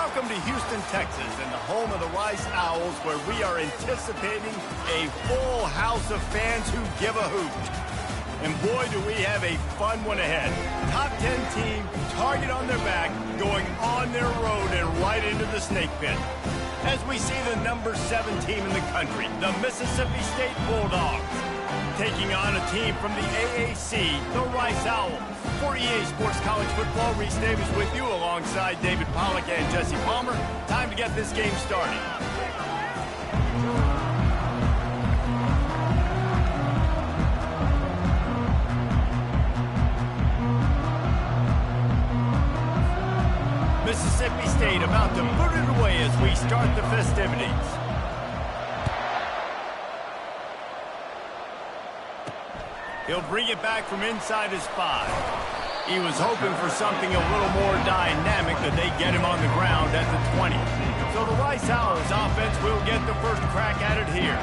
Welcome to Houston, Texas, and the home of the Rice Owls, where we are anticipating a full house of fans who give a hoot. And boy, do we have a fun one ahead. Top 10 team, target on their back, going on their road and right into the snake pit. As we see the number 7 team in the country, the Mississippi State Bulldogs, taking on a team from the AAC, the Rice Owls. For EA Sports College Football, Reese Davis with you alongside David Pollack and Jesse Palmer. Time to get this game started. Mississippi State about to put it away as we start the festivities. He'll bring it back from inside his 5. He was hoping for something a little more dynamic, that they get him on the ground at the 20. So the Rice Owls offense will get the first crack at it here.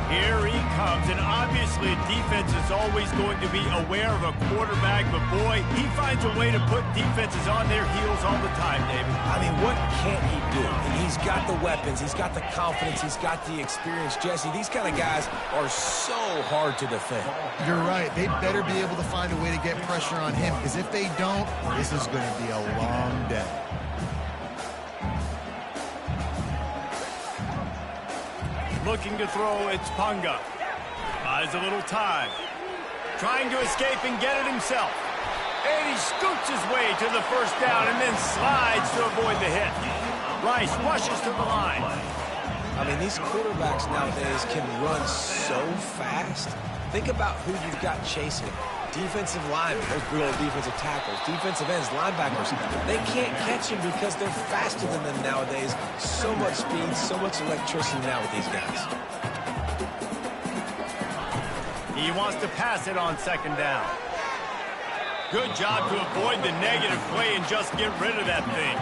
Here he comes, and obviously defense is always going to be aware of a quarterback, but boy, he finds a way to put defenses on their heels all the time, David. I mean, what can't he do? He's got the weapons, he's got the confidence, he's got the experience. Jesse, these kind of guys are so hard to defend. You're right. They better be able to find a way to get pressure on him, because if they don't, this is going to be a long day. Looking to throw, it's Punga. Buys a little time. Trying to escape and get it himself. And he scoots his way to the first down and then slides to avoid the hit. Rice rushes to the line. I mean, these quarterbacks nowadays can run so fast. Think about who you've got chasing. Defensive linemen, those big old defensive tackles, defensive ends, linebackers. They can't catch him because they're faster than them nowadays. So much speed, so much electricity now with these guys. He wants to pass it on second down. Good job to avoid the negative play and just get rid of that thing.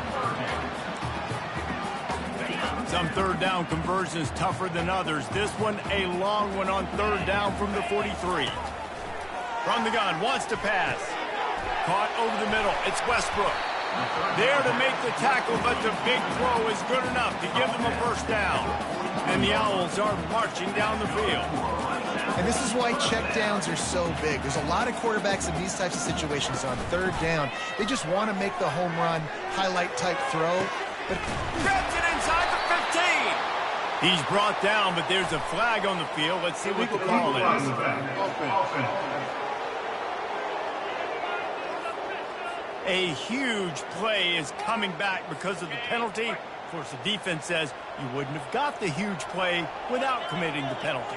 Some third down conversions tougher than others. This one a long one on third down from the 43. From the gun, wants to pass. Caught over the middle. It's Westbrook. There to make the tackle, but the big throw is good enough to give them a first down. And the Owls are marching down the field. And this is why checkdowns are so big. There's a lot of quarterbacks in these types of situations on third down. They just want to make the home run, highlight-type throw. But grabs it inside the 15. He's brought down, but there's a flag on the field. Let's see what the call is. A huge play is coming back because of the penalty. Of course, the defense says you wouldn't have got the huge play without committing the penalty.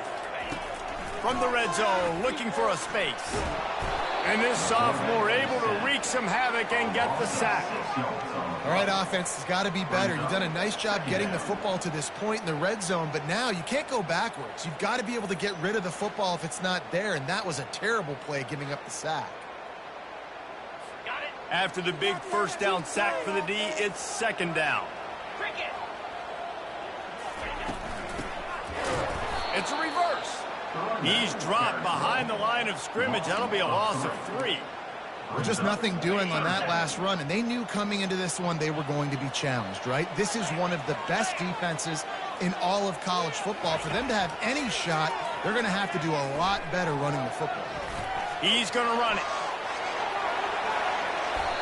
From the red zone, looking for a space. And this sophomore able to wreak some havoc and get the sack. All right, offense has got to be better. You've done a nice job getting the football to this point in the red zone, but now you can't go backwards. You've got to be able to get rid of the football if it's not there, and that was a terrible play, giving up the sack. After the big first down sack for the D, it's second down. It's a reverse. He's dropped behind the line of scrimmage. That'll be a loss of 3. Just nothing doing on that last run, and they knew coming into this one they were going to be challenged, right? This is one of the best defenses in all of college football. For them to have any shot, they're going to have to do a lot better running the football. He's going to run it.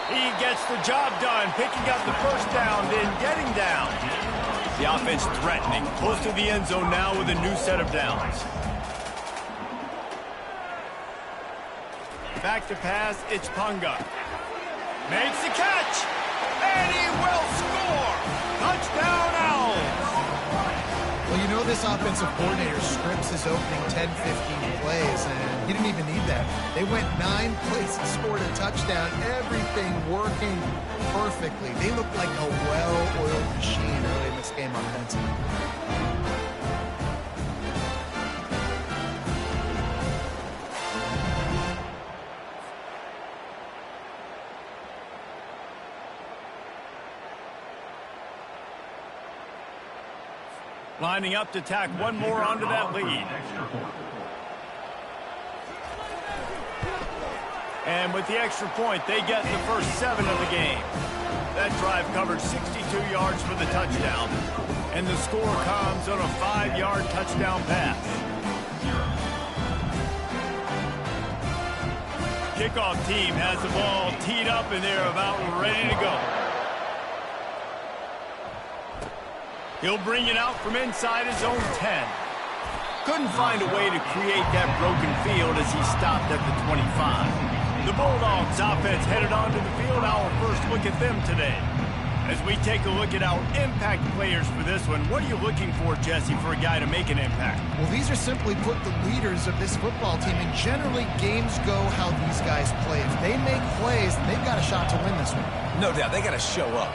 He gets the job done, picking up the first down, then getting down. The offense threatening, close to the end zone now with a new set of downs. Back to pass, it's Punga. Makes the catch, and he will score. Touchdown, Owls. Well, you know this offensive coordinator scripts his opening 10, 15 plays, and he didn't even need that. They went 9 plays and scored a touchdown, everything working perfectly. They looked like a well-oiled machine early in this game offensively. Lining up to tack one more onto that lead. And with the extra point, they get the first 7 of the game. That drive covered 62 2 yards for the touchdown. And the score comes on a 5-yard touchdown pass. Kickoff team has the ball teed up, and they're about ready to go. He'll bring it out from inside his own 10. Couldn't find a way to create that broken field as he stopped at the 25. The Bulldogs offense headed onto the field. Our first look at them today. As we take a look at our impact players for this one, what are you looking for, Jesse, for a guy to make an impact? Well, these are simply put the leaders of this football team, and generally games go how these guys play. If they make plays, they've got a shot to win this one. No doubt, they got to show up.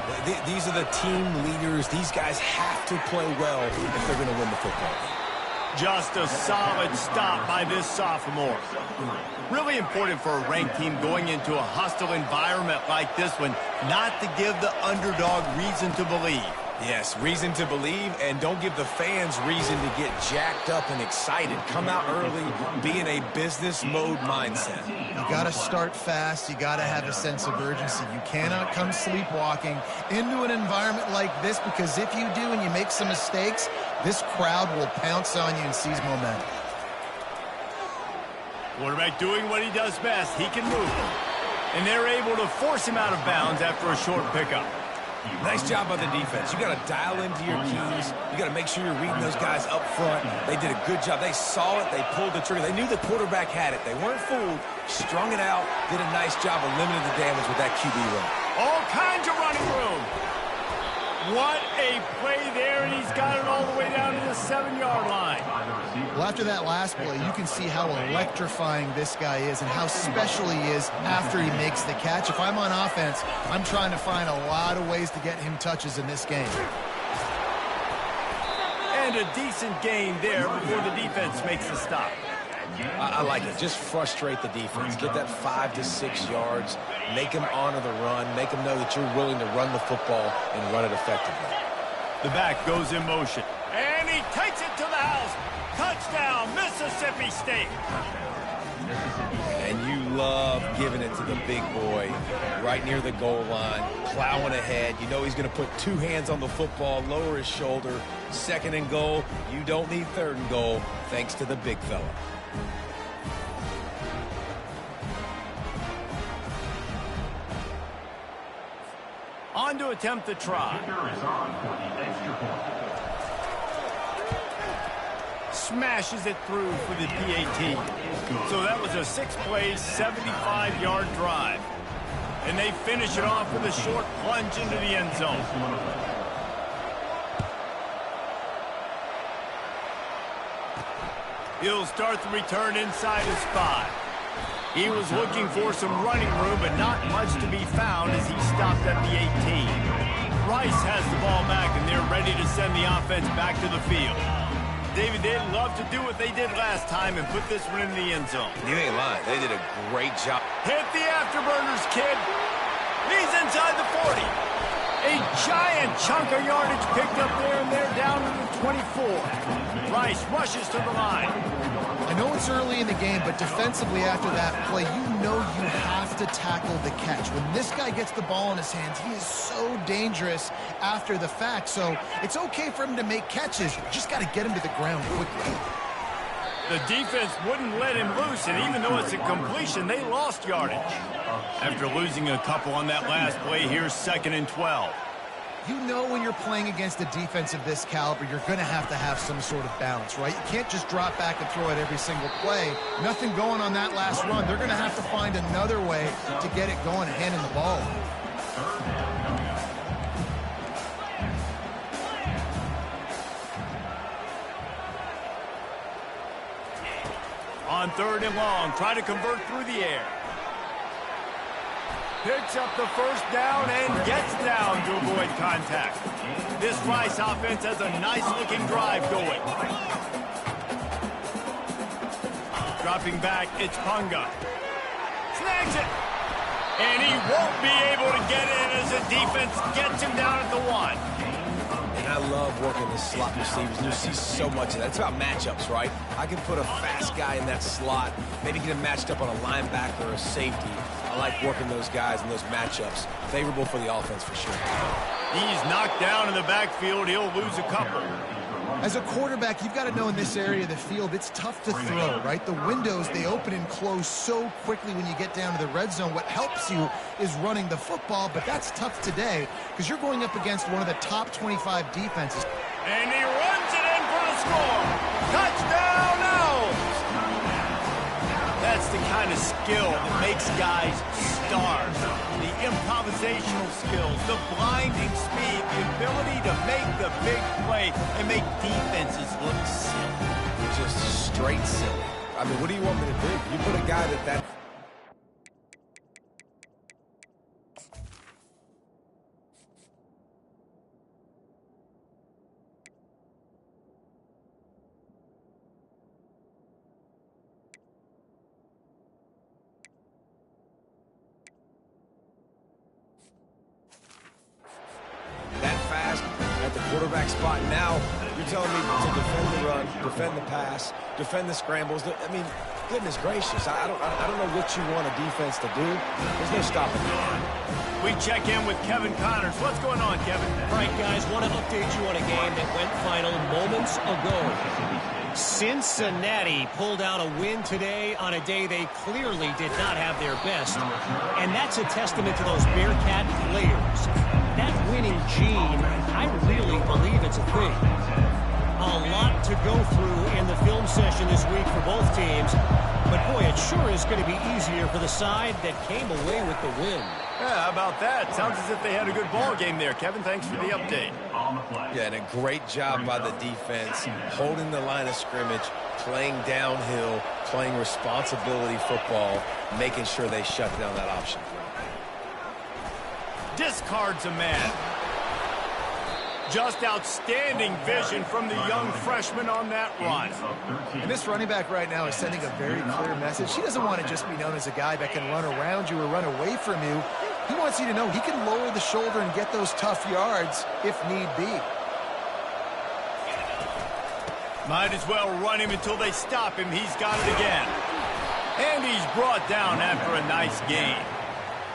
These are the team leaders. These guys have to play well if they're going to win the football game. Just a solid stop by this sophomore. Really important for a ranked team going into a hostile environment like this one, not to give the underdog reason to believe. Yes, reason to believe, and don't give the fans reason to get jacked up and excited. Come out early, be in a business mode mindset. You got to start fast. You got to have a sense of urgency. You cannot come sleepwalking into an environment like this, because if you do and you make some mistakes, this crowd will pounce on you and seize momentum. Quarterback doing what he does best. He can move. And they're able to force him out of bounds after a short pickup. Nice job by the defense. You got to dial into your keys. You got to make sure you're reading those guys up front. They did a good job. They saw it. They pulled the trigger. They knew the quarterback had it. They weren't fooled. Strung it out. Did a nice job of limiting the damage with that QB run. All kinds of running room. What a play there, and he's got it all the way down to the 7-yard line. Well, after that last play, you can see how electrifying this guy is and how special he is after he makes the catch. If I'm on offense, I'm trying to find a lot of ways to get him touches in this game. And a decent gain there before the defense makes the stop. I like it. Just frustrate the defense. Get that 5 to 6 yards. Make them honor the run. Make them know that you're willing to run the football and run it effectively. The back goes in motion. And he takes it to the house. Touchdown, Mississippi State. And you love giving it to the big boy right near the goal line, plowing ahead. You know he's going to put 2 hands on the football, lower his shoulder. 2nd and goal. You don't need 3rd and goal, thanks to the big fella. On to attempt the try. Smashes it through for the PAT. So that was a 6-play, 75-yard drive. And they finish it off with a short plunge into the end zone. He'll start the return inside his 5. He was looking for some running room, but not much to be found as he stopped at the 18. Rice has the ball back, and they're ready to send the offense back to the field. David, they'd love to do what they did last time and put this one in the end zone. You ain't lying. They did a great job. Hit the afterburners, kid. He's inside the 40. A giant chunk of yardage picked up there, and they're down to the 24. Rice rushes to the line. I know it's early in the game, but defensively after that play, you know you have to tackle the catch. When this guy gets the ball in his hands, he is so dangerous after the fact. So it's okay for him to make catches. You just got to get him to the ground quickly. The defense wouldn't let him loose, and even though it's a completion, they lost yardage. After losing a couple on that last play, here's 2nd and 12. You know when you're playing against a defense of this caliber, you're going to have some sort of balance, right? You can't just drop back and throw it every single play. Nothing going on that last run. They're going to have to find another way to get it going and handing the ball. On 3rd and long, try to convert through the air. Picks up the first down and gets down to avoid contact. This Rice offense has a nice-looking drive going. Dropping back, it's Punga. Snags it. And he won't be able to get in as the defense gets him down at the 1. And I love working the slot receivers. You see so much of that. It's about matchups, right? I can put a fast guy in that slot, maybe get him matched up on a linebacker or a safety. I like working those guys in those matchups. Favorable for the offense for sure. He's knocked down in the backfield. He'll lose a couple. As a quarterback, you've got to know in this area of the field, it's tough to throw, right? The windows, they open and close so quickly when you get down to the red zone. What helps you is running the football, but that's tough today because you're going up against one of the top 25 defenses. And he runs it in for the score. Touchdown, Owls! That's the kind of skill that makes guys stars. The improvisational skills, the blinding speed, the ability to make the big play and make defenses look silly. Just straight silly. I mean, what do you want me to do? You put a guy that fast at the quarterback spot. Now, you're telling me to defend the run, defend the pass, defend the scrambles. I mean, goodness gracious, I don't know what you want a defense to do. There's no stopping it. We check in with Kevin Connors. What's going on, Kevin? All right, guys, want to update you on a game that went final moments ago. Cincinnati pulled out a win today on a day they clearly did not have their best. And that's a testament to those Bearcat players. That winning gene, I really believe it's a thing. A lot to go through in the film session this week for both teams. But, boy, it sure is going to be easier for the side that came away with the win. Yeah, how about that? Sounds as if they had a good ball game there, Kevin. Thanks for the update. Yeah, and a great job by the defense, holding the line of scrimmage, playing downhill, playing responsibility football, making sure they shut down that option. Discards a man. Just outstanding vision from the young freshman on that run. And this running back right now is sending a very clear message. He doesn't want to just be known as a guy that can run around you or run away from you. He wants you to know he can lower the shoulder and get those tough yards if need be. Might as well run him until they stop him. He's got it again. And he's brought down after a nice gain.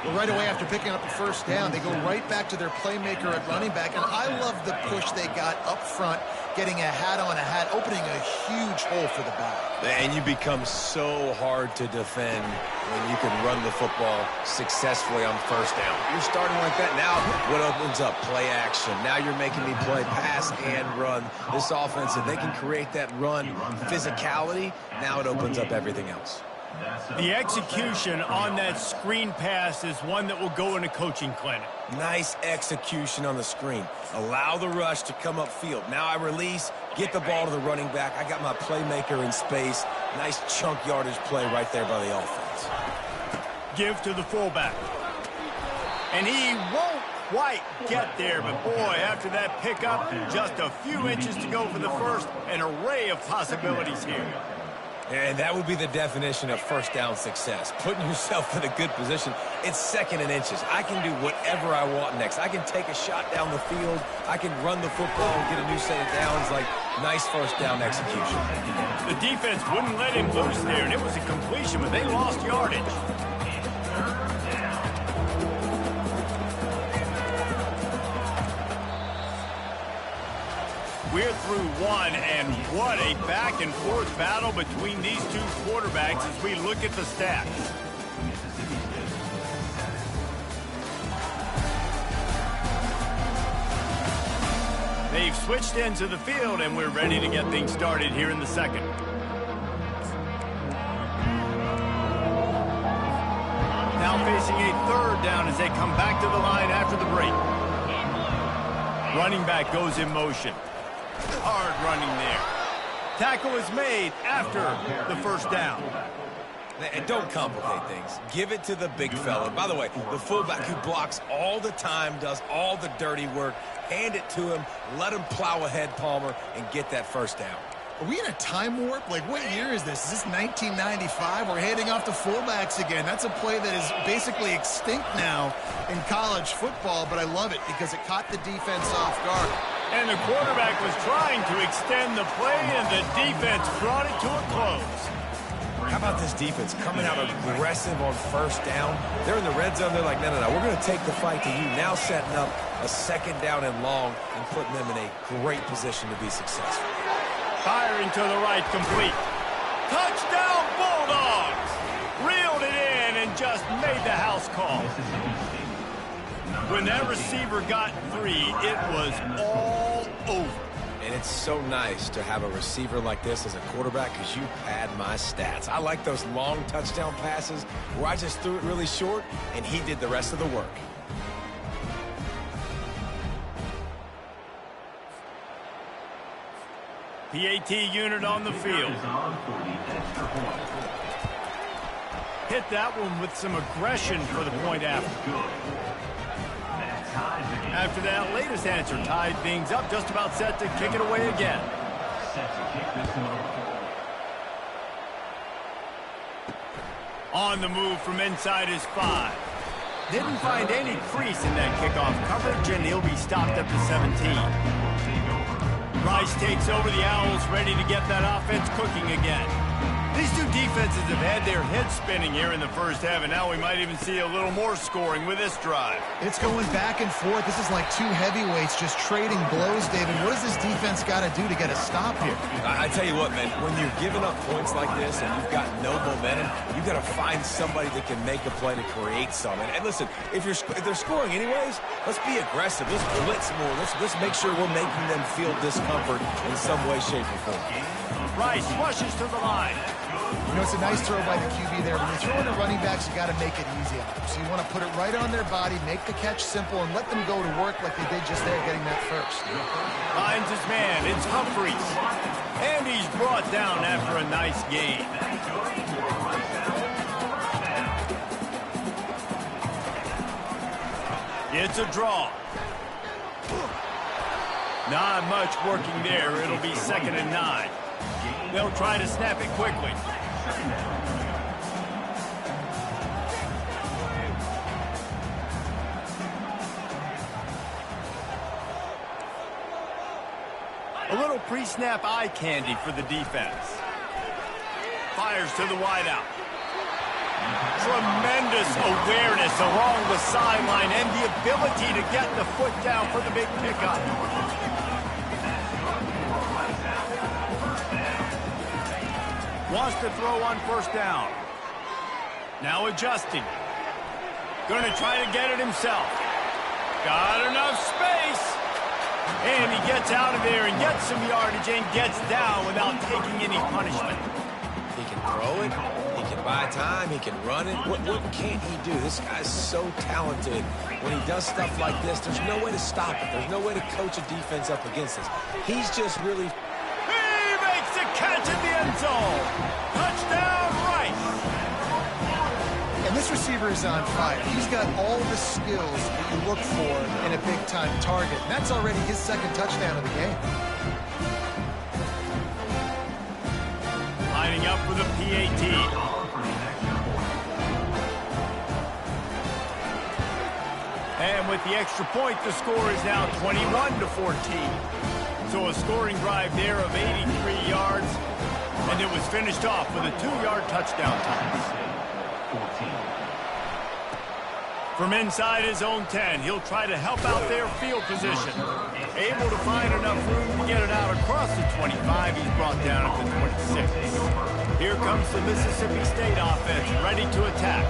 Well, right away after picking up the first down, they go right back to their playmaker at running back. And I love the push they got up front, getting a hat on a hat, opening a huge hole for the back. And you become so hard to defend when you can run the football successfully on first down. You're starting like that. Now what opens up? Play action. Now you're making me play pass and run. This offense, if they can create that run physicality, now it opens up everything else. The execution on that screen pass is one that will go in a coaching clinic. Nice execution on the screen. Allow the rush to come upfield. Now I release, get the ball to the running back. I got my playmaker in space. Nice chunk yardage play right there by the offense. Give to the fullback. And he won't quite get there, but boy, after that pickup, just a few inches to go for the first. An array of possibilities here. And that would be the definition of first down success. Putting yourself in a good position. It's second and inches. I can do whatever I want next. I can take a shot down the field. I can run the football and get a new set of downs. Like, nice first down execution. The defense wouldn't let him loose there, and it was a completion, but they lost yardage. We're through one, and what a back-and-forth battle between these two quarterbacks as we look at the stats. They've switched ends of the field, and we're ready to get things started here in the second. Now facing a third down as they come back to the line after the break. Running back goes in motion. Hard running there. Tackle is made after the first down. And don't complicate things. Give it to the big fella. By the way, the fullback who blocks all the time, does all the dirty work. Hand it to him. Let him plow ahead, Palmer, and get that first down. Are we in a time warp? Like, what year is this? Is this 1995? We're handing off to fullbacks again. That's a play that is basically extinct now in college football, but I love it because it caught the defense off guard. And the quarterback was trying to extend the play, and the defense brought it to a close. How about this defense coming out aggressive on first down? They're in the red zone. They're like, no, we're going to take the fight to you. Now setting up a second down and long and putting them in a great position to be successful. Firing to the right, complete. Touchdown, Bulldogs! Reeled it in and just made the house call. When that receiver got free, it was all over. And it's so nice to have a receiver like this as a quarterback because you pad my stats. I like those long touchdown passes where I just threw it really short and he did the rest of the work. PAT unit on the field. Hit that one with some aggression for the point after. After that latest answer tied things up, just about set to kick it away again. On the move from inside his 5. Didn't find any crease in that kickoff coverage, and he'll be stopped at the 17. Rice takes over the Owls, ready to get that offense cooking again. These two defenses have had their heads spinning here in the first half, and now we might even see a little more scoring with this drive. It's going back and forth. This is like two heavyweights just trading blows, David. What does this defense got to do to get a stop here? I tell you what, man, when you're giving up points like this and you've got no momentum, you've got to find somebody that can make a play to create something. And listen, if they're scoring anyways, let's be aggressive. Let's blitz more. Let's make sure we're making them feel discomfort in some way, shape, or form. Rice rushes to the line. You know, it's a nice throw by the QB there. When you're throwing to running backs, you got to make it easy on them. So you want to put it right on their body, make the catch simple, and let them go to work like they did just there, getting that first. Finds his man. It's Humphries. And he's brought down after a nice gain. It's a draw. Not much working there. It'll be 2nd and 9. They'll try to snap it quickly. A little pre-snap eye candy for the defense. Fires to the wideout. Tremendous awareness along the sideline and the ability to get the foot down for the big pickup. Wants to throw on first down. Now adjusting. Going to try to get it himself. Got enough space. And he gets out of there and gets some yardage and gets down without taking any punishment. He can throw it. He can buy time. He can run it. What can't he do? This guy's so talented. When he does stuff like this, there's no way to stop it. There's no way to coach a defense up against this. He's just really... Catch in the end zone. Touchdown, Rice. And this receiver is on fire. He's got all the skills that you look for in a big-time target. And that's already his 2nd touchdown of the game. Lining up for the PAT. And with the extra point, the score is now 21-14. So a scoring drive there of 83 yards, and it was finished off with a 2-yard touchdown toss. From inside his own 10, he'll try to help out their field position. Able to find enough room to get it out across the 25. He's brought down at the 26. Here comes the Mississippi State offense, ready to attack.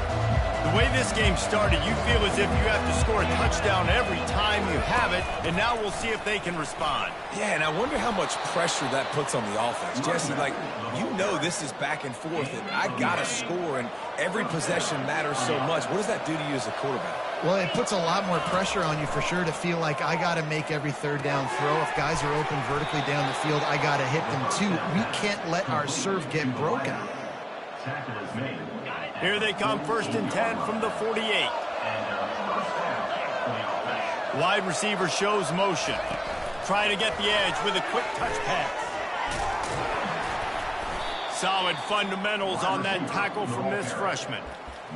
The way this game started, you feel as if you have to score a touchdown every time you have it, and now we'll see if they can respond. Yeah, and I wonder how much pressure that puts on the offense. Jesse, like, you know this is back and forth, and I got to score, and every possession matters so much. What does that do to you as a quarterback? Well, it puts a lot more pressure on you for sure to feel like I got to make every 3rd down throw. If guys are open vertically down the field, I got to hit them too. We can't let our serve get broken. Here they come, 1st and 10 from the 48. Wide receiver shows motion. Try to get the edge with a quick touch pass. Solid fundamentals on that tackle from this freshman.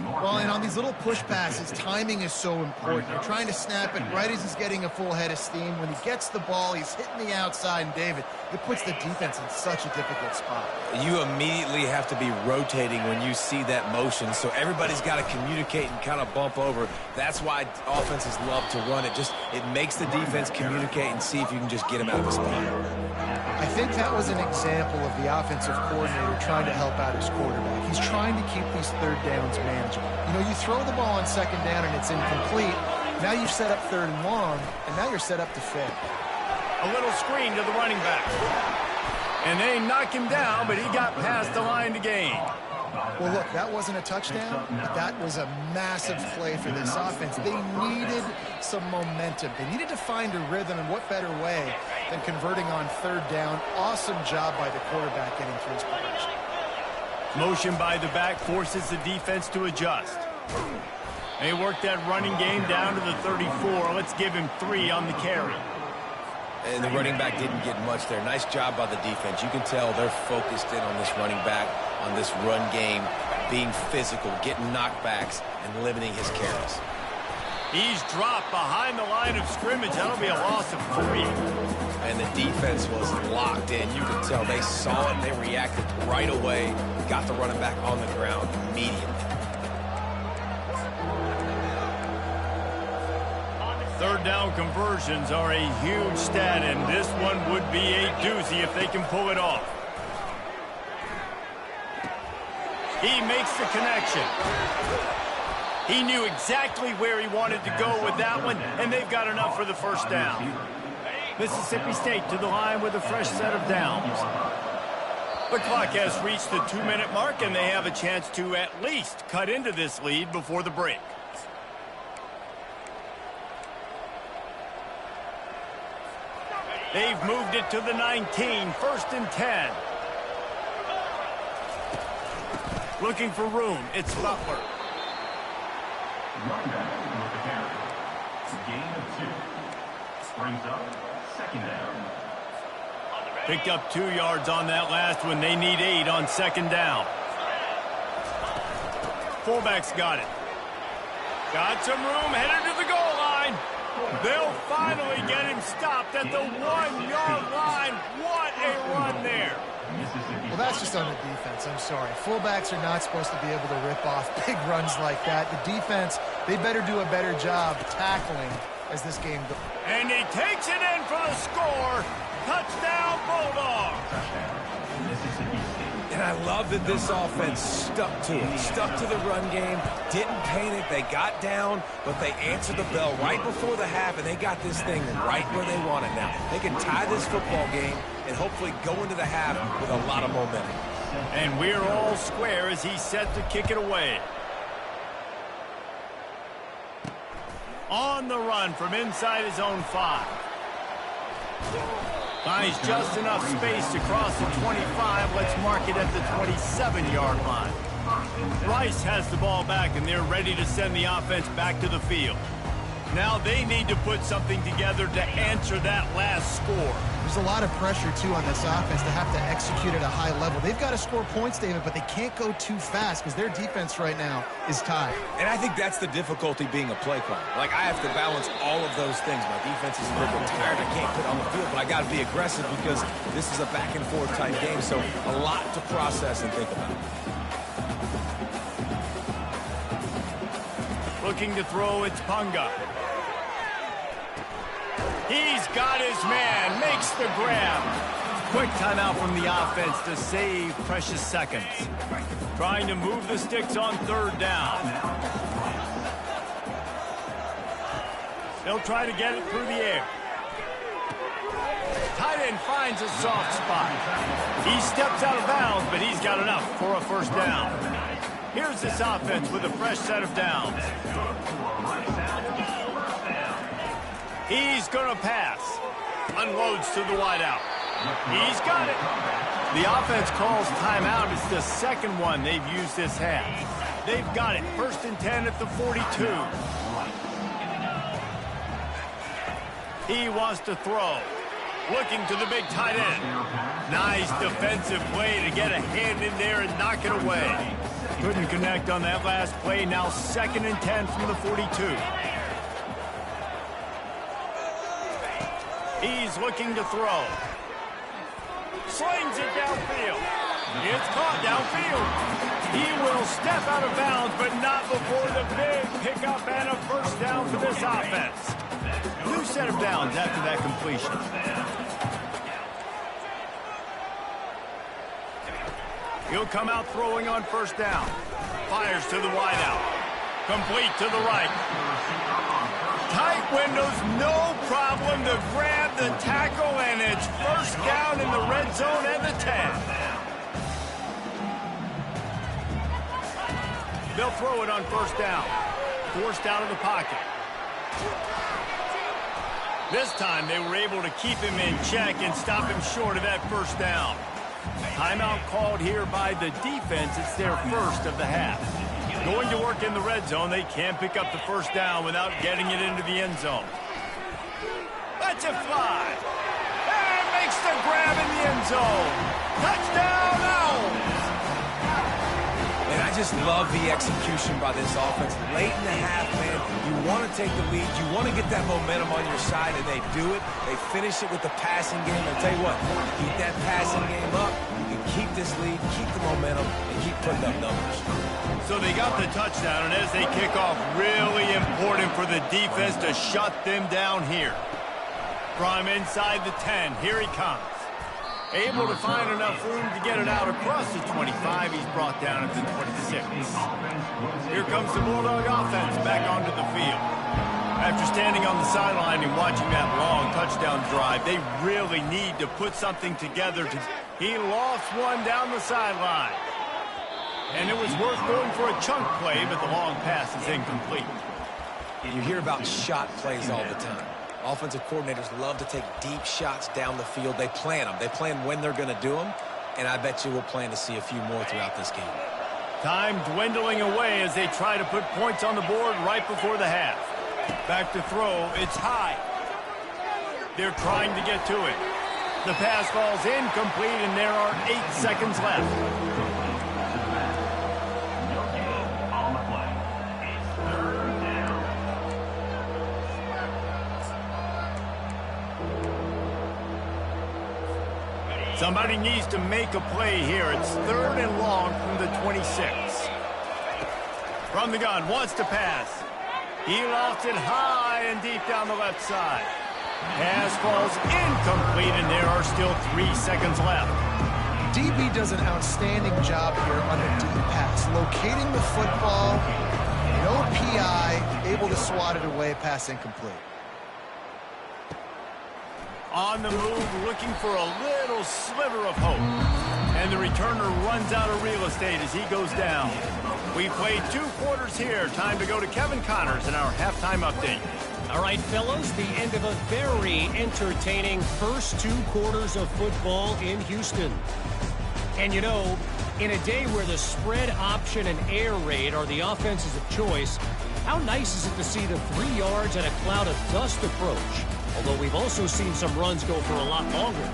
Well, and on these little push passes, timing is so important. You're trying to snap it right as he's getting a full head of steam. When he gets the ball, he's hitting the outside, and David, it puts the defense in such a difficult spot. You immediately have to be rotating when you see that motion, so everybody's got to communicate and kind of bump over. That's why offenses love to run it. It makes the defense communicate and see if you can just get him out of the spot. I think that was an example of the offensive coordinator trying to help out his quarterback. He's trying to keep these third downs manageable. You know, you throw the ball on second down and it's incomplete. Now you've set up third and long, and now you're set up to fail. A little screen to the running back. And they knock him down, but he got past the line to gain. Well, look, that wasn't a touchdown. That was a massive play for this offense. They needed some momentum. They needed to find a rhythm, and what better way than converting on third down. Awesome job by the quarterback getting through his progression. Motion by the back forces the defense to adjust. They work that running game down to the 34. Let's give him 3 on the carry. And the running back didn't get much there. Nice job by the defense. You can tell they're focused in on this running back, on this run game, being physical, getting knockbacks, and limiting his carries. He's dropped behind the line of scrimmage. That'll be a loss of 3. And the defense was locked in. You could tell they saw it. They reacted right away. Got the running back on the ground immediately. Third down conversions are a huge stat, and this one would be a doozy if they can pull it off. He makes the connection. He knew exactly where he wanted to go with that one, and they've got enough for the first down. Mississippi State to the line with a fresh set of downs. The clock has reached the 2-minute mark, and they have a chance to at least cut into this lead before the break. They've moved it to the 19, 1st and 10. Looking for room, it's Butler. Gain of 2. Brings up 2nd down. Picked up 2 yards on that last one. They need 8 on 2nd down. Fullback's got it. Got some room, headed to the goal line. They'll finally get him stopped at the 1-yard line. What a run there. Well, that's just on the defense. I'm sorry. Fullbacks are not supposed to be able to rip off big runs like that. The defense, they better do a better job tackling as this game goes. And he takes it in for the score. Touchdown, Bulldogs. And I love that this offense stuck to it, stuck to the run game, didn't panic. They got down, but they answered the bell right before the half, and they got this thing right where they want it now. They can tie this football game and hopefully go into the half with a lot of momentum. And we're all square as he's set to kick it away. On the run from inside his own 5. Finds just enough space to cross the 25. Let's mark it at the 27-yard line. Rice has the ball back, and they're ready to send the offense back to the field. Now they need to put something together to answer that last score. There's a lot of pressure, too, on this offense to have to execute at a high level. They've got to score points, David, but they can't go too fast because their defense right now is tied. And I think that's the difficulty being a play caller. Like, I have to balance all of those things. My defense is a little bit tired. I can't put on the field, but I got to be aggressive because this is a back-and-forth type game, so a lot to process and think about. Looking to throw, it's Punga. He's got his man, makes the grab. Quick timeout from the offense to save precious seconds. Trying to move the sticks on 3rd down. They'll try to get it through the air. Tight end finds a soft spot. He steps out of bounds, but he's got enough for a 1st down. Here's this offense with a fresh set of downs. He's going to pass. Unloads to the wideout. He's got it. The offense calls timeout. It's the 2nd one they've used this half. They've got it. 1st and 10 at the 42. He wants to throw. Looking to the big tight end. Nice defensive play to get a hand in there and knock it away. Couldn't connect on that last play. Now 2nd and 10 from the 42. He's looking to throw. Slings it downfield. It's caught downfield. He will step out of bounds, but not before the big pickup and a first down for this offense. New set of downs after that completion. He'll come out throwing on first down. Fires to the wideout. Complete to the right. Tight windows, no problem to grab the tackle, and it's first down in the red zone at the 10. They'll throw it on first down. Forced out of the pocket. This time they were able to keep him in check and stop him short of that first down. Timeout called here by the defense. It's their first of the half. Going to work in the red zone. They can't pick up the first down without getting it into the end zone. Lets it fly. And makes the grab in the end zone. Touchdown, Owls! And I just love the execution by this offense. Late in the half, man, you want to take the lead. You want to get that momentum on your side, and they do it. They finish it with the passing game. I'll tell you what, keep that passing game up. You can keep this lead, keep the momentum, and keep putting up numbers. So they got the touchdown, and as they kick off, really important for the defense to shut them down here. From inside the 10, here he comes. Able to find enough room to get it out across the 25. He's brought down at the 26. Here comes the Bulldog offense back onto the field. After standing on the sideline and watching that long touchdown drive, they really need to put something together. He lost one down the sideline. And it was worth going for a chunk play, but the long pass is incomplete. You hear about shot plays all the time. Offensive coordinators love to take deep shots down the field. They plan them. They plan when they're going to do them, and I bet you we'll plan to see a few more throughout this game. Time dwindling away as they try to put points on the board right before the half. Back to throw. It's high. They're trying to get to it. The pass falls incomplete, and there are 8 seconds left. On the play. It's 3rd down. Somebody needs to make a play here. It's 3rd and long from the 26. From the gun, wants to pass. He lofts it high and deep down the left side. Pass falls incomplete, and there are still 3 seconds left. DB does an outstanding job here on the deep pass, locating the football, no PI, able to swat it away, pass incomplete. On the move, looking for a little sliver of hope. And the returner runs out of real estate as he goes down. We played 2 quarters here. Time to go to Kevin Connors in our halftime update. All right, fellas, the end of a very entertaining first 2 quarters of football in Houston. And, you know, in a day where the spread option and air raid are the offenses of choice, how nice is it to see the 3 yards and a cloud of dust approach? Although we've also seen some runs go for a lot longer.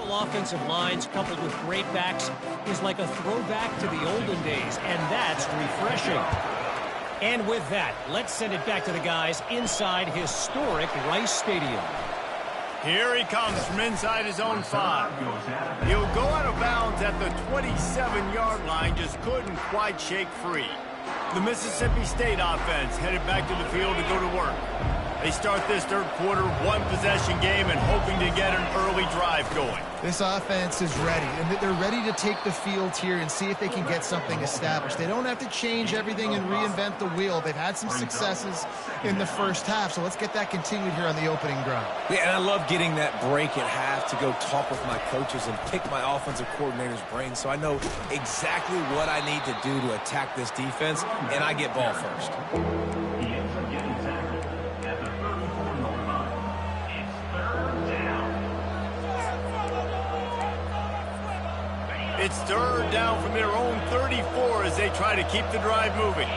Powerful offensive lines coupled with great backs is like a throwback to the olden days, and that's refreshing. And with that, let's send it back to the guys inside historic Rice Stadium. Here he comes from inside his own 5. He'll go out of bounds at the 27-yard line, just couldn't quite shake free. The Mississippi State offense headed back to the field to go to work. They start this third quarter, one-possession game, and hoping to get an early drive going. This offense is ready, and they're ready to take the field here and see if they can get something established. They don't have to change everything and reinvent the wheel. They've had some successes in the first half, so let's get that continued here on the opening drive. Yeah, and I love getting that break at half to go talk with my coaches and pick my offensive coordinator's brain so I know exactly what I need to do to attack this defense, and I get ball first. He ends up getting tackled at the 34-yard line. It's third down. It's third down from their own 34 as they try to keep the drive moving.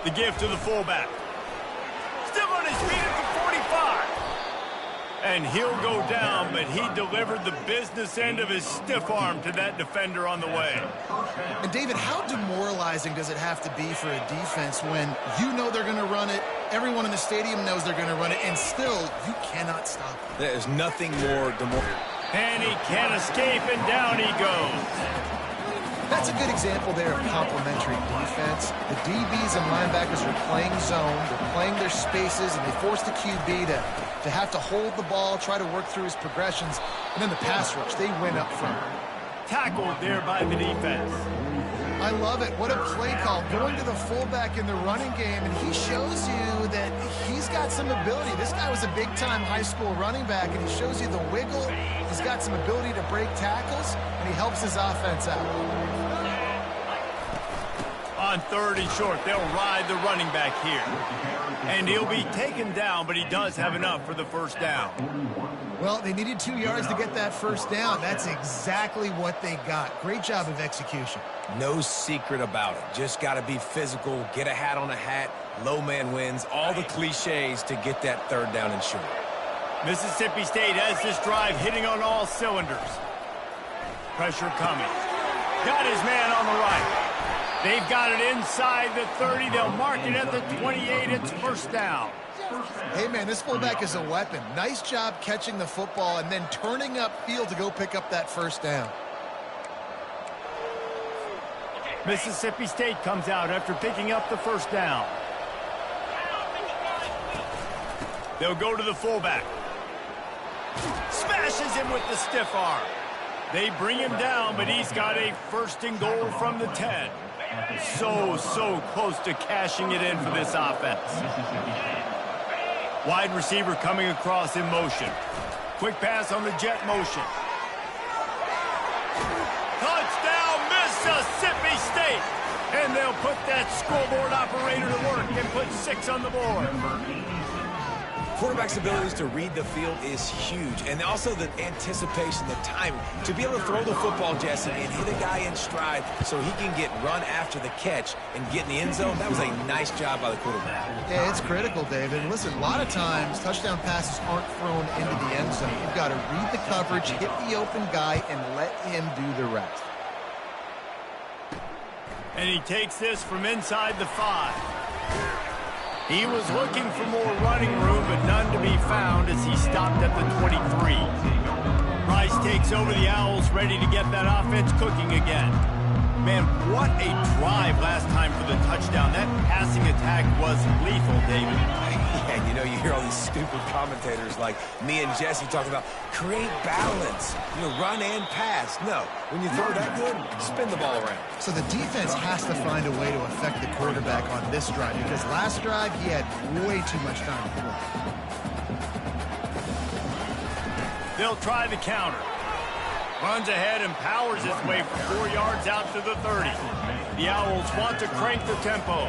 The give to the fullback. Still on his feet at the 45. And he'll go down, but he delivered the business end of his stiff arm to that defender on the way. And David, how demoralizing does it have to be for a defense when you know they're going to run it, everyone in the stadium knows they're going to run it, and still you cannot stop it? There's nothing more demoralizing. And he can't escape, and down he goes. That's a good example there of complementary defense. The DBs and linebackers are playing zone, they're playing their spaces, and they force the QB to have to hold the ball, try to work through his progressions, and then the pass rush, they win up front. Tackled there by the defense. I love it. What a play call. Going to the fullback in the running game, and he shows you that he's got some ability. This guy was a big-time high school running back, and he shows you the wiggle. He's got some ability to break tackles, and he helps his offense out. On third and short, they'll ride the running back here. And he'll be taken down, but he does have enough for the first down. Well, they needed 2 yards to get that first down. That's exactly what they got. Great job of execution. No secret about it. Just got to be physical, get a hat on a hat, low man wins, all the cliches to get that third down and short. Mississippi State has this drive hitting on all cylinders. Pressure coming. Got his man on the right. They've got it inside the 30. They'll mark it at the 28. It's first down. Hey, man, this fullback is a weapon. Nice job catching the football and then turning upfield to go pick up that first down. Mississippi State comes out after picking up the first down. They'll go to the fullback. Smashes him with the stiff arm. They bring him down, but he's got a first and goal from the 10. So close to cashing it in for this offense. Wide receiver coming across in motion. Quick pass on the jet motion. Touchdown, Mississippi State! And they'll put that scoreboard operator to work and put 6 on the board. Quarterback's abilities to read the field is huge, and also the anticipation, the timing. To be able to throw the football, Jesse, and hit a guy in stride so he can get run after the catch and get in the end zone, that was a nice job by the quarterback. Yeah, it's critical, David. And listen, a lot of times touchdown passes aren't thrown into the end zone. You've got to read the coverage, hit the open guy, and let him do the rest. And he takes this from inside the 5. He was looking for more running room, but none to be found as he stopped at the 23. Rice takes over the Owls, ready to get that offense cooking again. Man, what a drive last time for the touchdown. That passing attack was lethal, David. Yeah, you know, you hear all these stupid commentators like me and Jesse talking about create balance, run and pass. No, when you throw that good, spin the ball around. So the defense has to find a way to affect the quarterback on this drive because last drive he had way too much time to throw. They'll try the counter. Runs ahead and powers his way for 4 yards out to the 30. The Owls want to crank the tempo.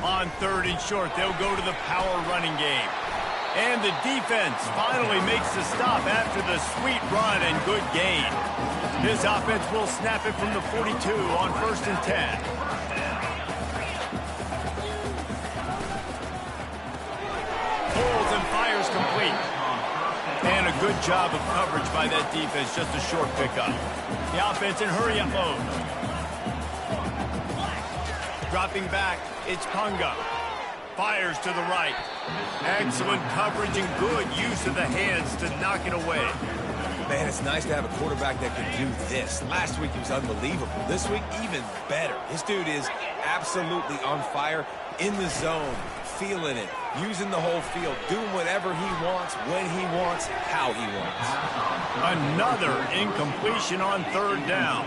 On third and short, they'll go to the power running game. And the defense finally makes the stop after the sweet run and good gain. This offense will snap it from the 42 on 1st and 10. pass complete. And a good job of coverage by that defense, just a short pickup. The offense in hurry-up mode. Dropping back, it's Punga. Fires to the right. Excellent coverage and good use of the hands to knock it away. Man, it's nice to have a quarterback that can do this. Last week he was unbelievable. This week, even better. This dude is absolutely on fire, in the zone, feeling it, using the whole field, doing whatever he wants, when he wants, how he wants. Another incompletion on third down.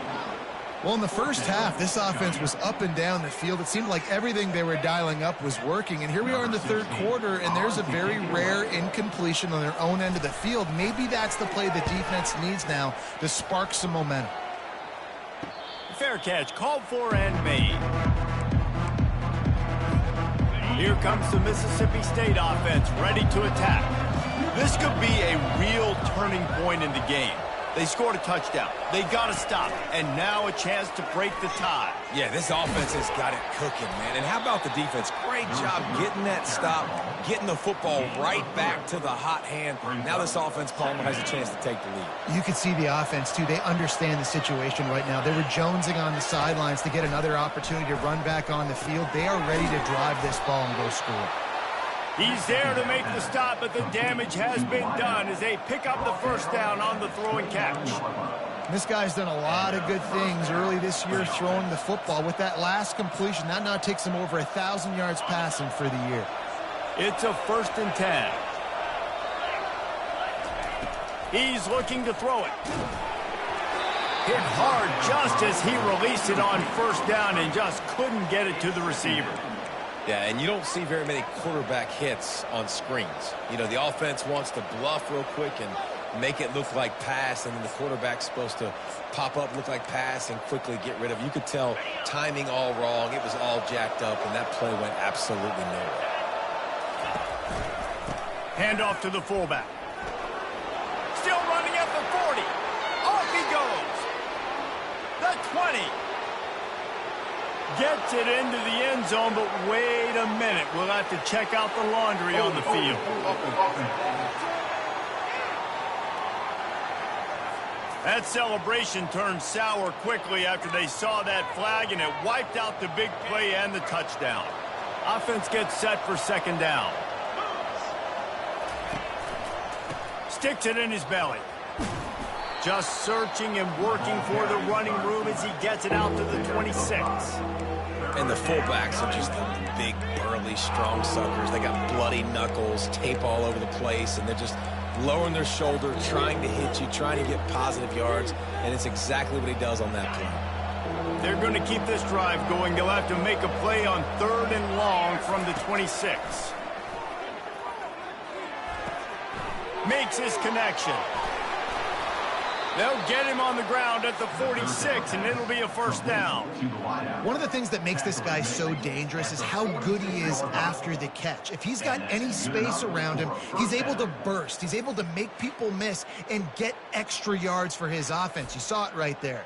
Well, in the first half, this offense was up and down the field. It seemed like everything they were dialing up was working. And here we are in the third quarter, and there's a very rare incompletion on their own end of the field. Maybe that's the play the defense needs now to spark some momentum. Fair catch, called for and made. Here comes the Mississippi State offense, ready to attack. This could be a real turning point in the game. They scored a touchdown. They got to stop. And now a chance to break the tie. Yeah, this offense has got it cooking, man. And how about the defense? Great job getting that stop, getting the football right back to the hot hand. Now this offense, Palmer, has a chance to take the lead. You can see the offense, too. They understand the situation right now. They were jonesing on the sidelines to get another opportunity to run back on the field. They are ready to drive this ball and go score. He's there to make the stop, but the damage has been done as they pick up the first down on the throw and catch. This guy's done a lot of good things early this year throwing the football. With that last completion, that now takes him over 1,000 yards passing for the year. It's a 1st and 10. He's looking to throw it. Hit hard just as he released it on first down and just couldn't get it to the receiver. Yeah, and you don't see very many quarterback hits on screens. You know, the offense wants to bluff real quick and make it look like pass, and then the quarterback's supposed to pop up, look like pass, and quickly get rid of it. You could tell timing all wrong. It was all jacked up, and that play went absolutely nowhere. Handoff to the fullback. Still running at the 40. Off he goes. The 20. Gets it into the end zone, but wait a minute. We'll have to check out the laundry on the field. That celebration turned sour quickly after they saw that flag, and it wiped out the big play and the touchdown. Offense gets set for second down. Sticks it in his belly. Just searching and working for the running room as he gets it out to the 26. And the fullbacks are just the big, burly, strong suckers. They got bloody knuckles, tape all over the place, and they're just lowering their shoulder, trying to hit you, trying to get positive yards, and it's exactly what he does on that play. They're going to keep this drive going. They'll have to make a play on 3rd and long from the 26. Makes his connection. They'll get him on the ground at the 46, and it'll be a first down. One of the things that makes this guy so dangerous is how good he is after the catch. If he's got any space around him, he's able to burst. He's able to make people miss and get extra yards for his offense. You saw it right there.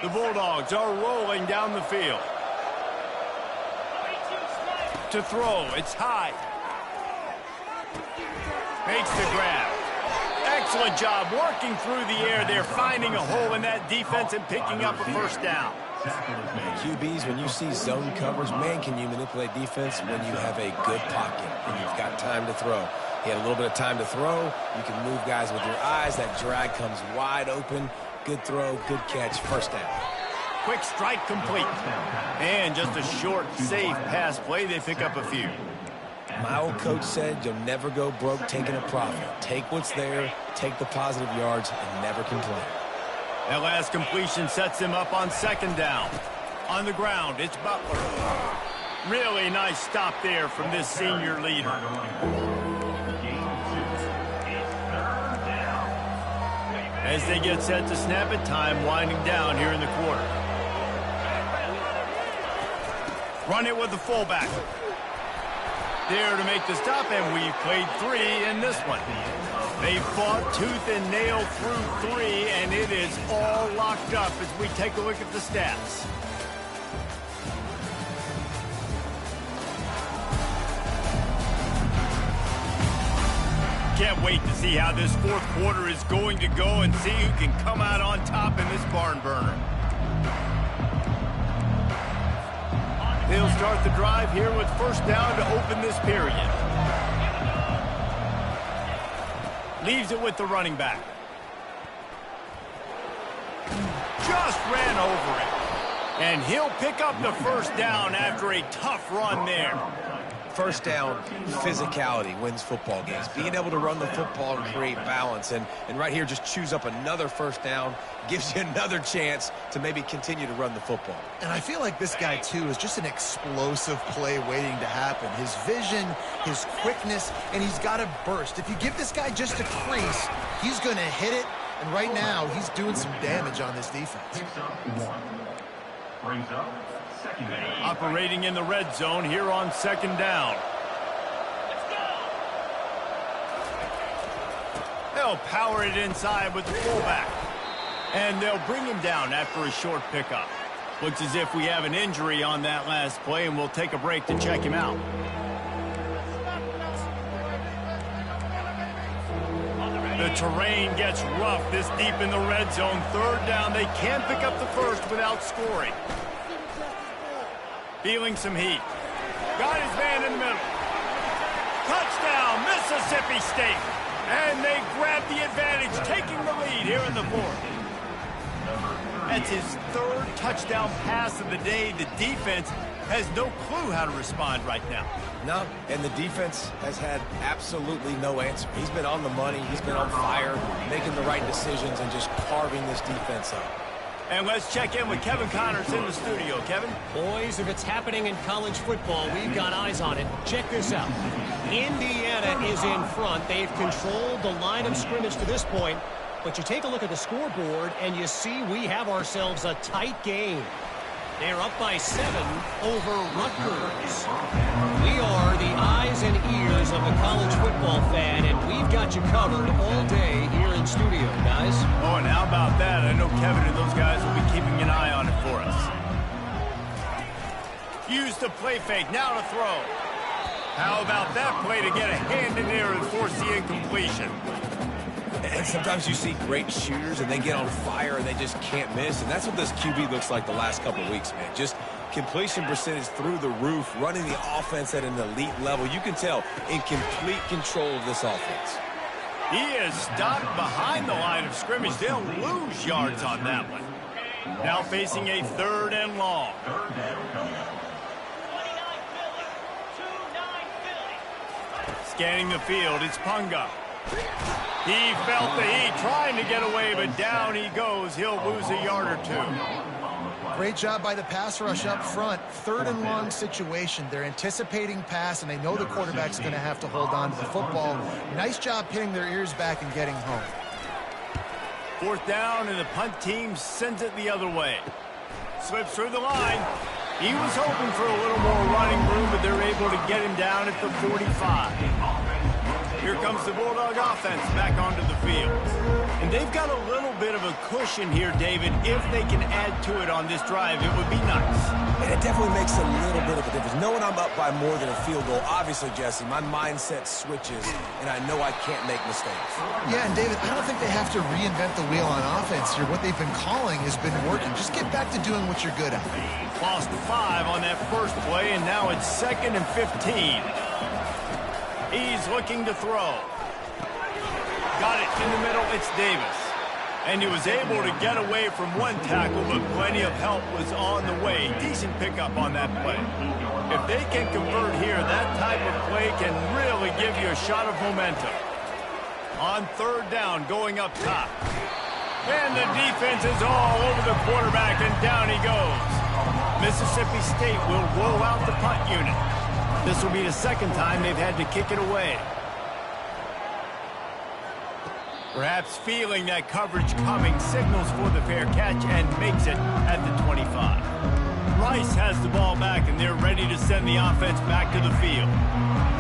The Bulldogs are rolling down the field. To throw, it's high. Makes the grab. Excellent job working through the air. They're finding a hole in that defense and picking up a first down. QBs, when you see zone coverage, man, can you manipulate defense when you have a good pocket and you've got time to throw. He had a little bit of time to throw. You can move guys with your eyes. That drag comes wide open. Good throw, good catch, first down. Quick strike complete. And just a short, safe pass play. They pick up a few. My old coach said you'll never go broke taking a profit. Take what's there, take the positive yards, and never complain. That last completion sets them up on second down. On the ground, it's Butler. Really nice stop there from this senior leader. As they get set to snap it, time winding down here in the quarter. Run it with the fullback. There to make the stop, and we've played 3 in this one. They fought tooth and nail through 3, and it is all locked up as we take a look at the stats. Can't wait to see how this fourth quarter is going to go and see who can come out on top in this barn burner. They'll start the drive here with first down to open this period. Leaves it with the running back. Just ran over it. And he'll pick up the first down after a tough run there. First down, physicality wins football games. Being able to run the football and create balance. And right here, just choose up another first down. Gives you another chance to maybe continue to run the football. And I feel like this guy, too, is just an explosive play waiting to happen. His vision, his quickness, and he's got a burst. If you give this guy just a crease, he's going to hit it. And right now, he's doing some damage on this defense. Brings up second down. Operating in the red zone here on second down. They'll power it inside with the fullback. And they'll bring him down after a short pickup. Looks as if we have an injury on that last play, and we'll take a break to check him out. The terrain gets rough this deep in the red zone. Third down, they can't pick up the first without scoring. Feeling some heat. Got his man in the middle. Touchdown, Mississippi State. And they grab the advantage, taking the lead here in the fourth. That's his third touchdown pass of the day. The defense has no clue how to respond right now. No, and the defense has had absolutely no answer. He's been on the money. He's been on fire, making the right decisions and just carving this defense up. And let's check in with Kevin Connors in the studio. Kevin? Boys, if it's happening in college football, we've got eyes on it. Check this out. Indiana is in front. They've controlled the line of scrimmage to this point. But you take a look at the scoreboard, and you see we have ourselves a tight game. They're up by 7 over Rutgers. We are the eyes and ears of the college football fan, and we've got you covered all day here in studio, guys. Oh, and how about that? I know Kevin and those guys will be keeping an eye on it for us. Use the play fake, now to throw. How about that play to get a hand in there and force the incompletion? And sometimes you see great shooters and they get on fire and they just can't miss. And that's what this QB looks like the last couple of weeks, man. Just completion percentage through the roof, running the offense at an elite level. You can tell in complete control of this offense. He is stopped behind the line of scrimmage. They'll lose yards on that one. Now facing a third and long. Scanning the field, it's Punga. He felt the heat, trying to get away, but down he goes. He'll lose a yard or two. Great job by the pass rush up front. Third and long situation. They're anticipating pass, and they know the quarterback's going to have to hold on to the football. Nice job pinning their ears back and getting home. Fourth down, and the punt team sends it the other way. Slips through the line. He was hoping for a little more running room, but they're able to get him down at the 45. Here comes the Bulldog offense back onto the field. And they've got a little bit of a cushion here, David. If they can add to it on this drive, it would be nice. And it definitely makes a little bit of a difference. Knowing I'm up by more than a field goal, obviously, Jesse, my mindset switches, and I know I can't make mistakes. Yeah, and David, I don't think they have to reinvent the wheel on offense here. What they've been calling has been working. Just get back to doing what you're good at. Lost 5 on that first play, and now it's 2nd and 15. He's looking to throw. Got it in the middle, it's Davis. And he was able to get away from one tackle, but plenty of help was on the way. Decent pickup on that play. If they can convert here, that type of play can really give you a shot of momentum. On third down, going up top. And the defense is all over the quarterback, and down he goes. Mississippi State will roll out the punt unit. This will be the second time they've had to kick it away. Perhaps feeling that coverage coming, signals for the fair catch and makes it at the 25. Rice has has the ball back, and they're ready to send the offense back to the field.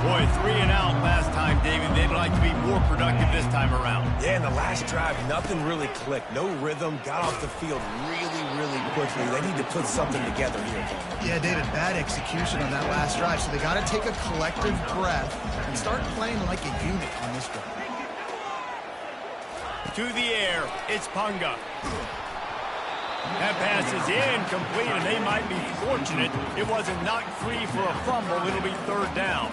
Boy, 3 and out last time, David. They'd like to be more productive this time around. Yeah, in the last drive, nothing really clicked. No rhythm, got off the field really quickly. They need to put something together here. Yeah, David, bad execution on that last drive, so they got to take a collective breath and start playing like a unit on this drive. To the air, it's Punga. That pass is incomplete, and they might be fortunate it wasn't knocked free for a fumble. It'll be 3rd down.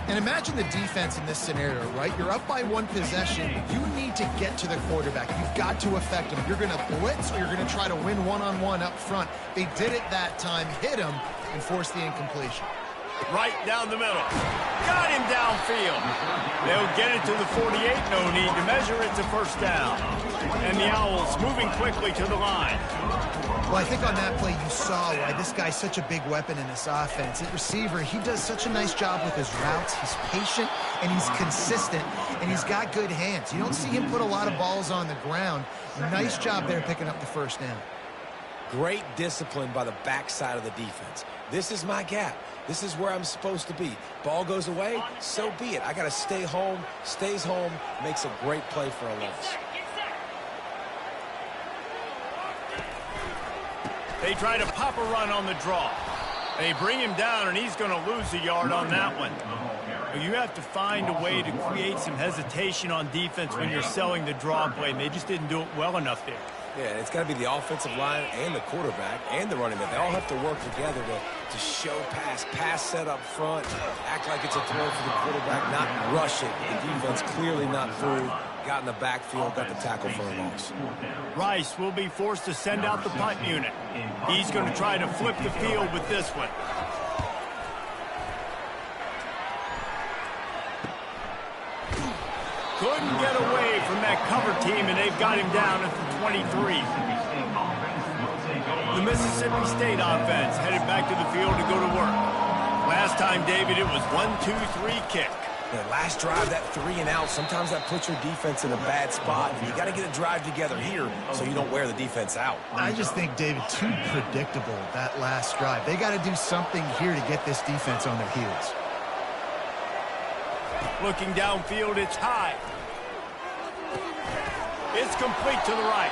And imagine the defense in this scenario, right? You're up by 1 possession. You need to get to the quarterback. You've got to affect him. You're going to blitz or you're going to try to win one-on-one up front. They did it that time, hit him, and forced the incompletion. Right down the middle. Got him downfield. They'll get it to the 48. No need to measure. It's a 1st down. And the Owls moving quickly to the line. Well, I think on that play you saw why this guy's such a big weapon in this offense. At receiver, he does such a nice job with his routes. He's patient, and he's consistent, and he's got good hands. You don't see him put a lot of balls on the ground. Nice job there picking up the 1st down. Great discipline by the backside of the defense. This is my gap. This is where I'm supposed to be. Ball goes away, so be it. I got to stay home, stays home, makes a great play for a loss. They try to pop a run on the draw. They bring him down, and he's going to lose a yard on that one. You have to find a way to create some hesitation on defense when you're selling the draw play, and they just didn't do it well enough there. Yeah, it's got to be the offensive line and the quarterback and the running back. They all have to work together to show pass set up front, act like it's a throw for the quarterback, not rush it. The defense clearly not through. Got in the backfield, got the tackle for a loss. Rice will be forced to send out the punt unit. He's going to try to flip the field with this one. Couldn't get away from that cover team, and they've got him down at the 23. The Mississippi State offense headed back to the field to go to work. Last time, David, it was 1-2-3 kick. The last drive, that 3 and out, sometimes that puts your defense in a bad spot. And you got to get a drive together here so you don't wear the defense out. I just think, David, too predictable, that last drive. They got to do something here to get this defense on their heels. Looking downfield, it's high. It's complete to the right.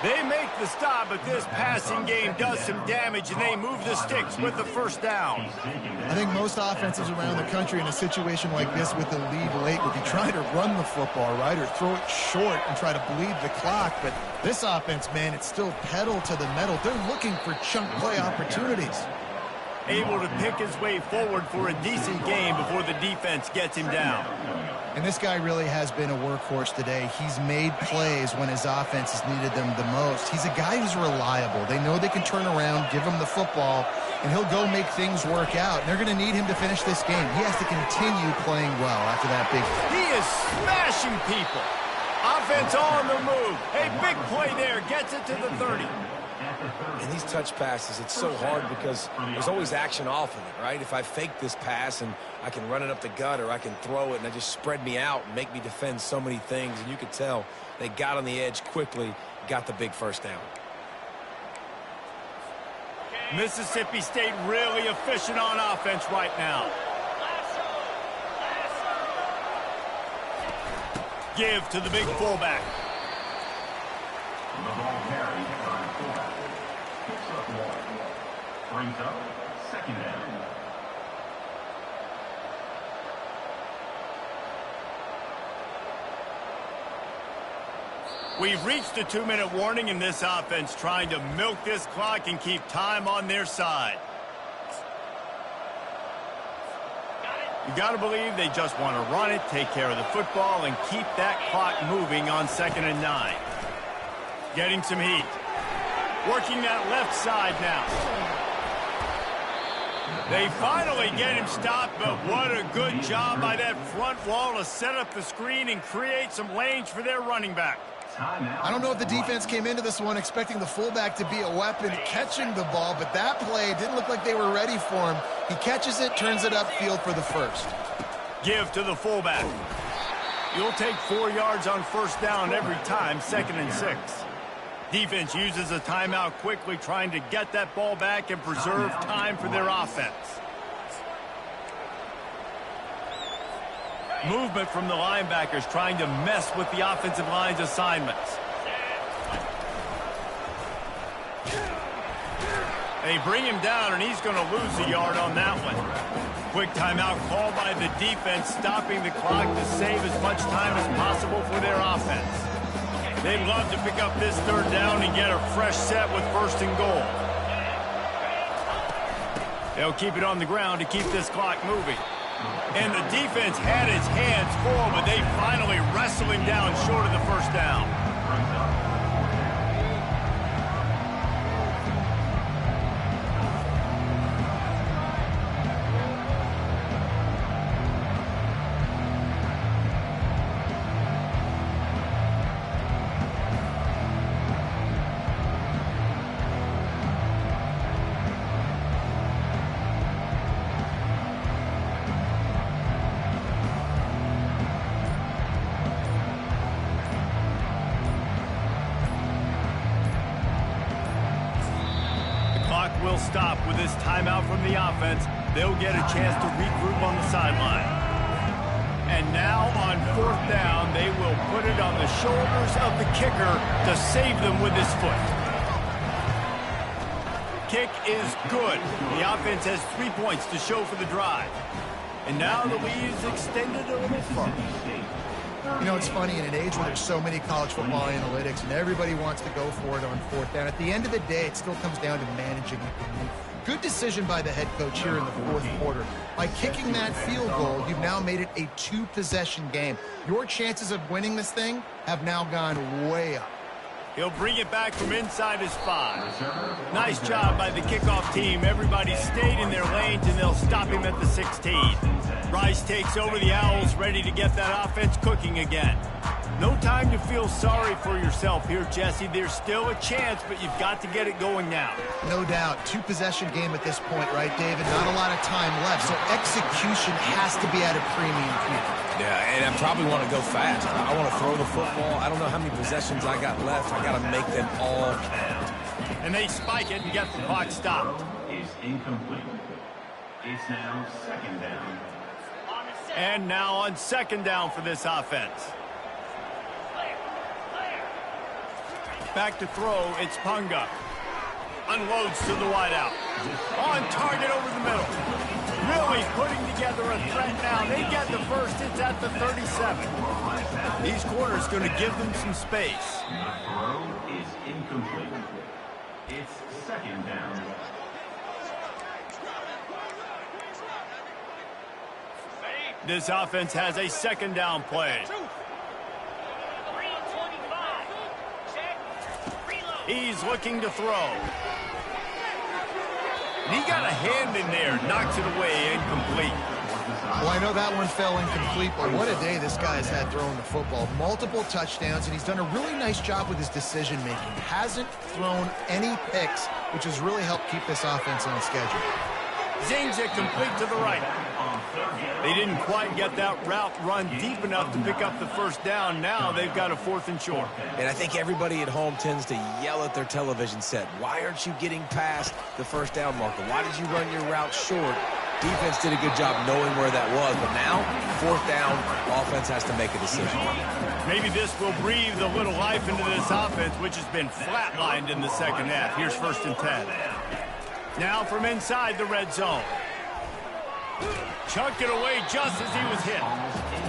They make the stop, but this passing game does some damage, and they move the sticks with the 1st down. I think most offenses around the country in a situation like this with the lead late would be trying to run the football, right, or throw it short and try to bleed the clock. But this offense, man, it's still pedal to the metal. They're looking for chunk play opportunities. Able to pick his way forward for a decent game before the defense gets him down. And this guy really has been a workhorse today. He's made plays when his offense has needed them the most. He's a guy who's reliable. They know they can turn around, give him the football, and he'll go make things work out. And they're going to need him to finish this game. He has to continue playing well after that big. He is smashing people. Offense on the move. A big play there. Gets it to the 30. And these touch passes, it's so hard because there's always action off of it, right? If I fake this pass and I can run it up the gut, or I can throw it and I just spread me out and make me defend so many things. And you could tell they got on the edge quickly, got the big 1st down. Mississippi State really efficient on offense right now. Give to the big fullback. The ball carries by 4. Picks up 1. Brings up 2nd down. We've reached a 2-minute warning in this offense, trying to milk this clock and keep time on their side. You got to believe they just want to run it, take care of the football, and keep that clock moving on 2nd and 9. Getting some heat. Working that left side now. They finally get him stopped, but what a good job by that front wall to set up the screen and create some lanes for their running back. I don't know if the defense came into this one expecting the fullback to be a weapon catching the ball, but that play didn't look like they were ready for him. He catches it, turns it upfield for the 1st. Give to the fullback. You'll take 4 yards on 1st down every time, 2nd and 6. Defense uses a timeout quickly, trying to get that ball back and preserve time for their offense. Movement from the linebackers trying to mess with the offensive line's assignments. They bring him down, and he's going to lose a yard on that one. Quick timeout called by the defense, stopping the clock to save as much time as possible for their offense. They'd love to pick up this third down and get a fresh set with 1st and goal. They'll keep it on the ground to keep this clock moving. And the defense had its hands full, but they finally wrestle him down short of the 1st down. Will stop with this timeout from the offense. They'll get a chance to regroup on the sideline. And now on 4th down, they will put it on the shoulders of the kicker to save them with his foot. Kick is good. The offense has 3 points to show for the drive. And now the lead is extended a little further. You know, it's funny, in an age where there's so many college football analytics and everybody wants to go for it on 4th down, at the end of the day, it still comes down to managing the game. Good decision by the head coach here in the 4th quarter. By kicking that field goal, you've now made it a 2-possession game. Your chances of winning this thing have now gone way up. He'll bring it back from inside his 5. Nice job by the kickoff team. Everybody stayed in their lanes, and they'll stop him at the 16. Rice takes over the Owls, ready to get that offense cooking again. No time to feel sorry for yourself here, Jesse. There's still a chance, but you've got to get it going now. No doubt. 2-possession game at this point, right, David? Not a lot of time left, so execution has to be at a premium here. Yeah, and I probably want to go fast. I want to throw the football. I don't know how many possessions I got left. I got to make them all count. And they spike it and get the clock stopped. Is incomplete. It's now 2nd down. And now on 2nd down for this offense. Back to throw, it's Punga. Unloads to the wideout. On target over the middle. Really putting together a threat now. They get the first, it's at the 37. These corners going to give them some space. The throw is incomplete. It's 2nd down. This offense has a 2nd down play. He's looking to throw. He got a hand in there, knocks it away, incomplete. Well, I know that one fell incomplete, but what a day this guy's had throwing the football. Multiple touchdowns, and he's done a really nice job with his decision-making. Hasn't thrown any picks, which has really helped keep this offense on schedule. Zings it complete to the right. They didn't quite get that route run deep enough to pick up the 1st down. Now they've got a 4th and short. And I think everybody at home tends to yell at their television set. Why aren't you getting past the 1st down marker? Why did you run your route short? Defense did a good job knowing where that was. But now, 4th down, offense has to make a decision. Maybe this will breathe a little life into this offense, which has been flatlined in the 2nd half. Here's 1st and 10. Now from inside the red zone. Chucked it away just as he was hit.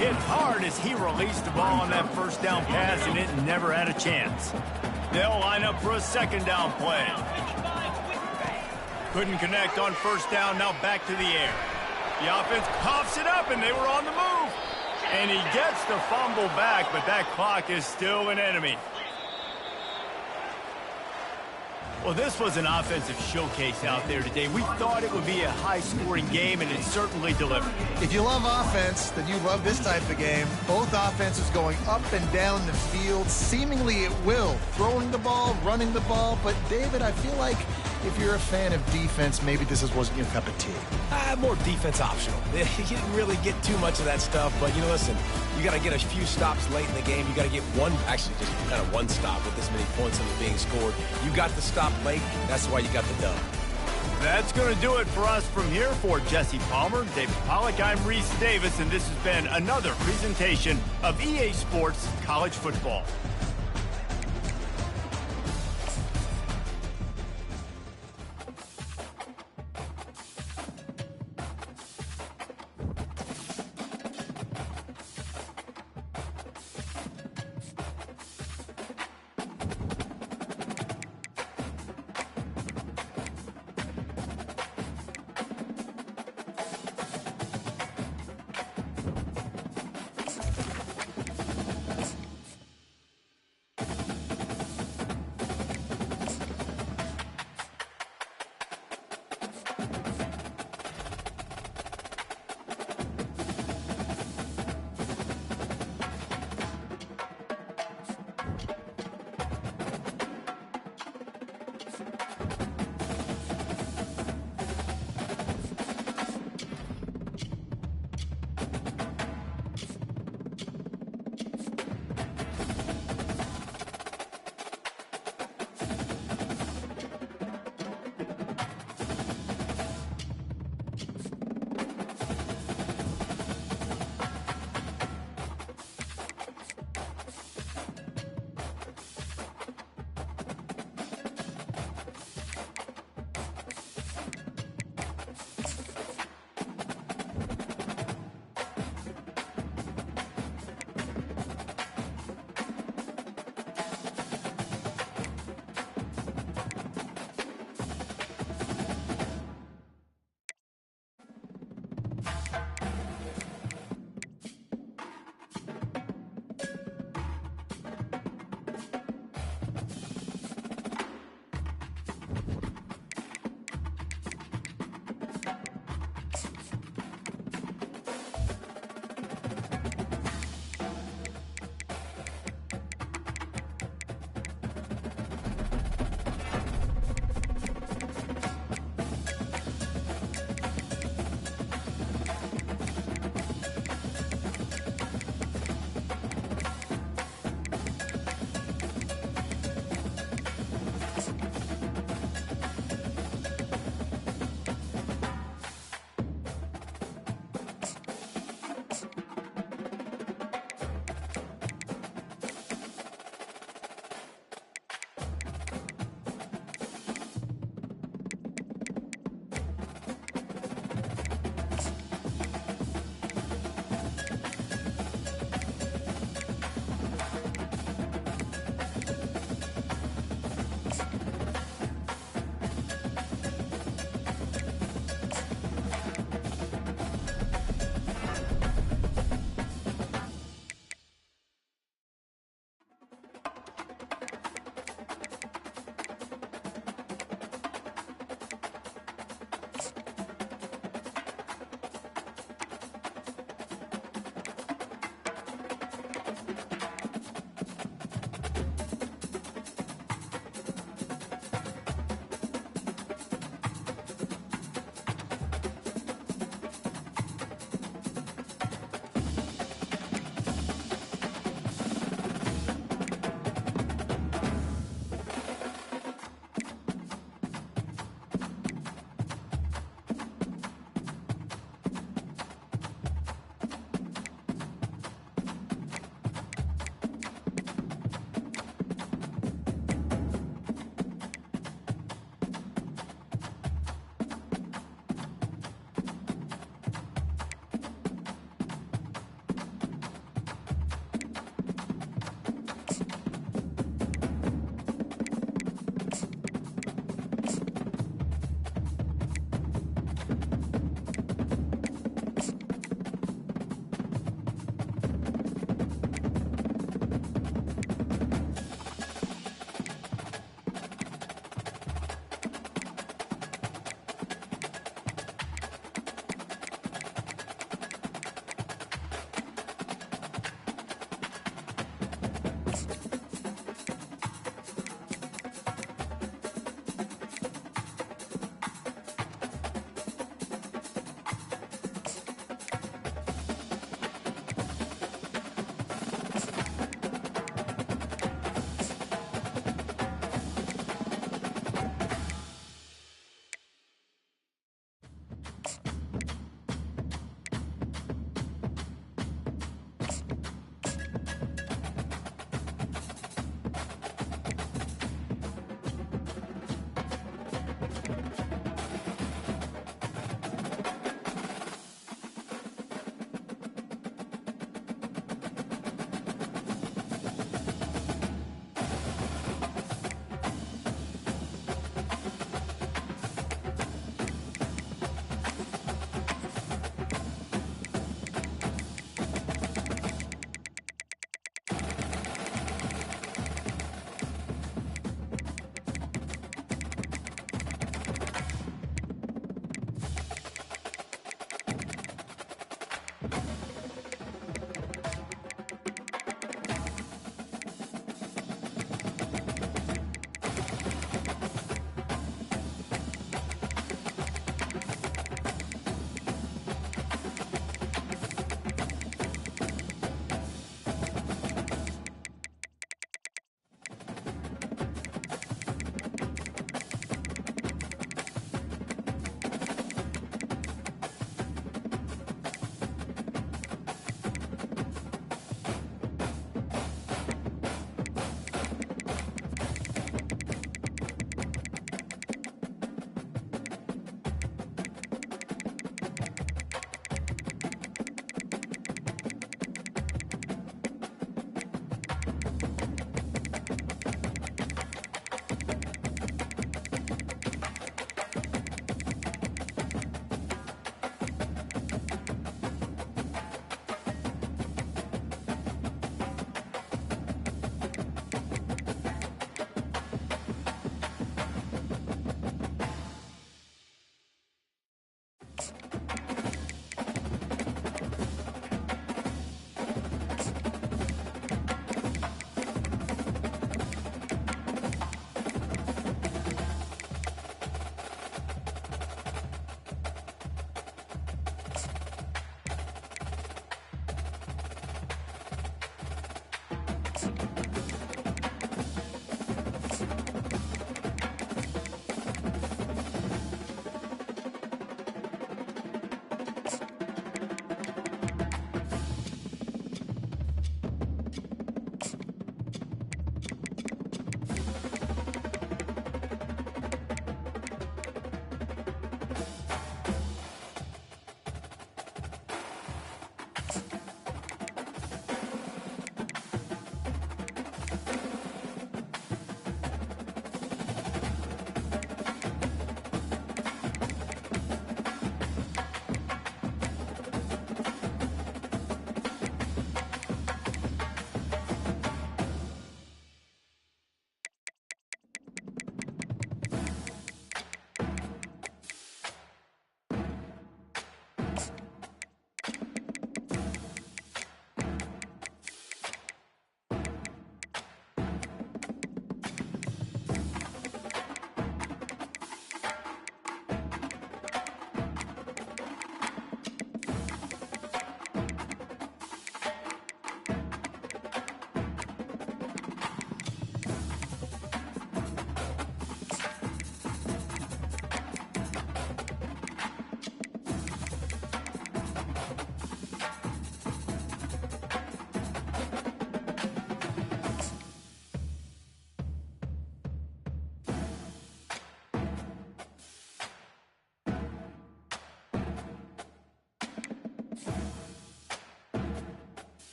Hit hard as he released the ball on that 1st down pass, and it never had a chance. They'll line up for a 2nd down play. Couldn't connect on 1st down, now back to the air. The offense coughs it up, and they were on the move. And he gets the fumble back, but that clock is still an enemy. Well, this was an offensive showcase out there today. We thought it would be a high-scoring game, and it certainly delivered. If you love offense, then you love this type of game. Both offenses going up and down the field, seemingly at will. Throwing the ball, running the ball. But, David, I feel like If you're a fan of defense, maybe this wasn't your cup of tea. More defense optional. You didn't really get too much of that stuff, but, listen, you got to get a few stops late in the game. You got to get just kind of one stop with this many points that was being scored. You got the stop late. That's why you got the dub. That's going to do it for us from here. For Jesse Palmer, David Pollack, I'm Reese Davis, and this has been another presentation of EA Sports College Football.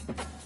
it.